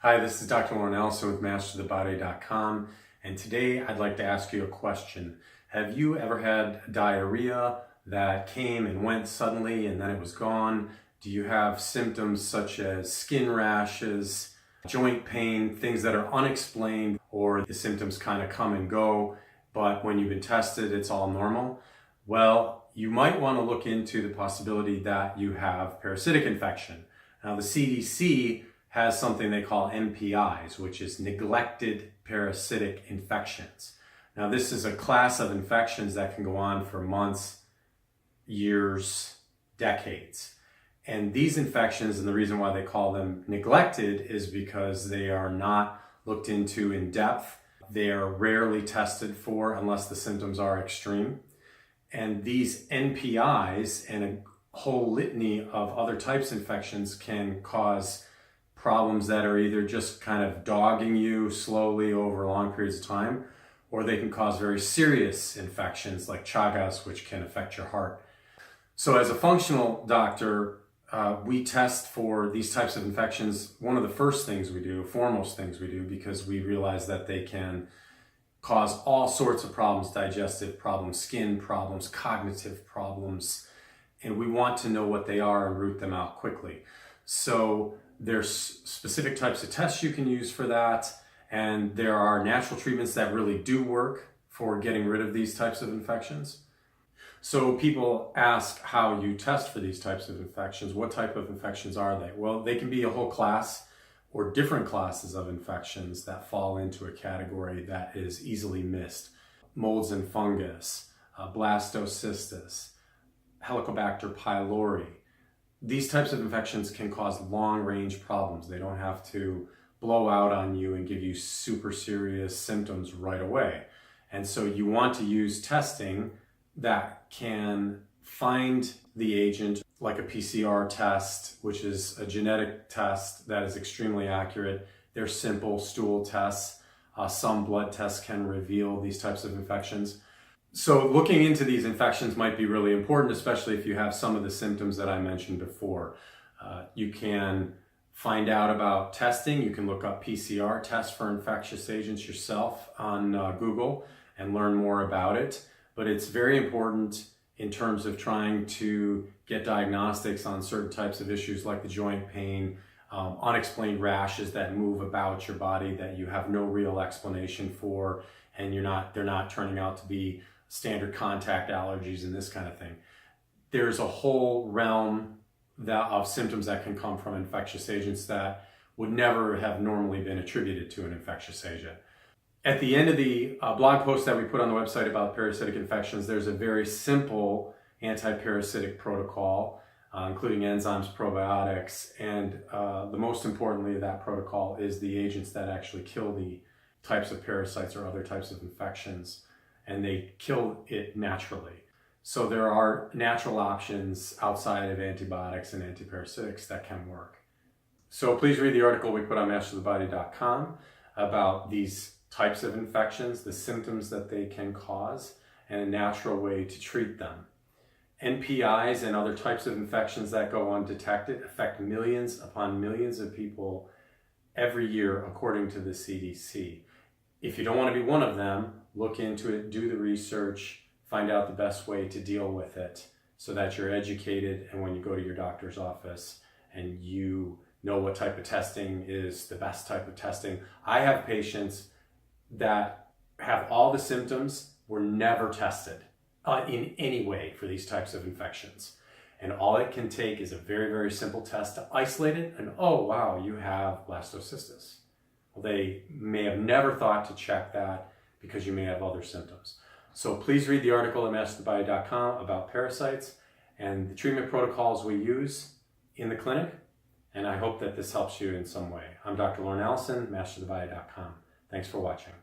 Hi, this is Dr. Allison with MasterTheBody.com, and today I'd like to ask you a question. Have you ever had diarrhea that came and went suddenly and then it was gone? Do you have symptoms such as skin rashes, joint pain, things that are unexplained, or the symptoms kind of come and go, but when you've been tested, it's all normal? Well, you might want to look into the possibility that you have parasitic infection. Now, the CDC has something they call NPIs, which is neglected parasitic infections. Now, this is a class of infections that can go on for months, years, decades. And these infections, and the reason why they call them neglected, is because they are not looked into in depth. They are rarely tested for unless the symptoms are extreme. And these NPIs and a whole litany of other types of infections can cause problems that are either just kind of dogging you slowly over long periods of time, or they can cause very serious infections like Chagas, which can affect your heart. So as a functional doctor, we test for these types of infections. One of the first things we do, foremost things we do, because we realize that they can cause all sorts of problems, digestive problems, skin problems, cognitive problems, and we want to know what they are and root them out quickly. So there's specific types of tests you can use for that, and there are natural treatments that really do work for getting rid of these types of infections. So people ask how you test for these types of infections. What type of infections are they? Well, they can be a whole class or different classes of infections that fall into a category that is easily missed. Molds and fungus, blastocystis, Helicobacter pylori. These types of infections can cause long-range problems. They don't have to blow out on you and give you super serious symptoms right away. And so you want to use testing that can find the agent, like a PCR test, which is a genetic test that is extremely accurate. They're simple stool tests. Some blood tests can reveal these types of infections. So looking into these infections might be really important, especially if you have some of the symptoms that I mentioned before. You can find out about testing. You can look up PCR tests for infectious agents yourself on Google and learn more about it. But it's very important in terms of trying to get diagnostics on certain types of issues like the joint pain, unexplained rashes that move about your body that you have no real explanation for, and they're not turning out to be standard contact allergies and this kind of thing. There's a whole realm of symptoms that can come from infectious agents that would never have normally been attributed to an infectious agent. At the end of the blog post that we put on the website about parasitic infections, there's a very simple antiparasitic protocol, including enzymes, probiotics, and the most importantly of that protocol is the agents that actually kill the types of parasites or other types of infections, and they kill it naturally. So there are natural options outside of antibiotics and antiparasitics that can work. So please read the article we put on MasterTheBody.com about these types of infections, the symptoms that they can cause, and a natural way to treat them. NPIs and other types of infections that go undetected affect millions upon millions of people every year, according to the CDC. If you don't want to be one of them, look into it, do the research, find out the best way to deal with it so that you're educated, and when you go to your doctor's office and you know what type of testing is the best type of testing. I have patients that have all the symptoms, were never tested in any way for these types of infections. And all it can take is a very, very simple test to isolate it, and oh wow, you have blastocystis. Well, they may have never thought to check that because you may have other symptoms. So please read the article at MasterTheBody.com about parasites and the treatment protocols we use in the clinic, and I hope that this helps you in some way. I'm Dr. Allison, MasterTheBody.com. Thanks for watching.